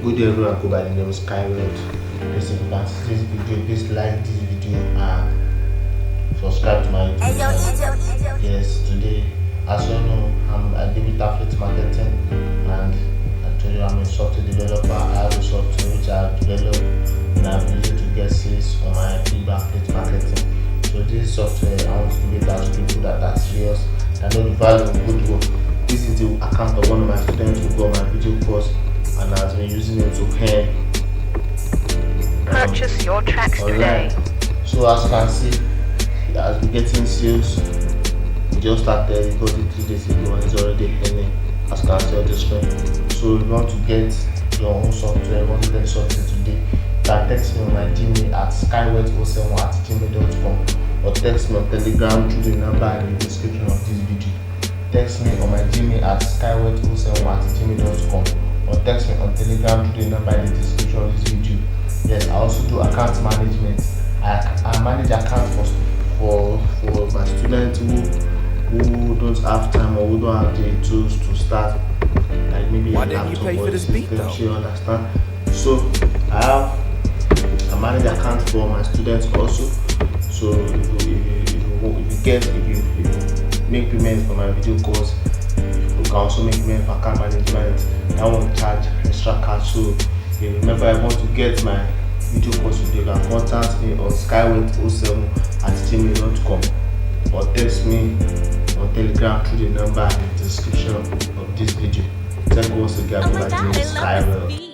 Good day everyone, go by the name Skyward. Please, if you can see this video, please like this video and subscribe to my YouTube channel. Yes, today, as you all know, I deal with affiliate marketing, and I told you I'm a software developer. I have a software which I have developed and I've used it to get sales on my Clickbank affiliate marketing. So this software, I want to give it out to people that are serious, that know the value of good work. This is the account of one of my students who got my video course and has been using it to earn purchase your tracks online. today. So as you can see, he has been getting sales. He just started, he got it 3 days ago and he's already earning, as you can see on the screen. So if you want to get your own software, you want to get something today, you can text me on my Gmail at skywet07@gmail.com or text me on Telegram through the number in the description of this video. Text me on my Gmail at skywet07@gmail.com or text me on Telegram through the number in the description of this video. Yes, I also do account management. I manage accounts for my students who don't have time or who don't have the tools to start, like maybe Why didn't you pay for this beat though? You understand? So I manage accounts for my students also. So if you make payment for my video course, you can also make payment for account management. I won't charge extra cash. So if you remember, I want to get my video course today, you can contact me on skywet07@gmail.com or text me on Telegram through the number in the description of this video. Thank you once again for watching Skywet.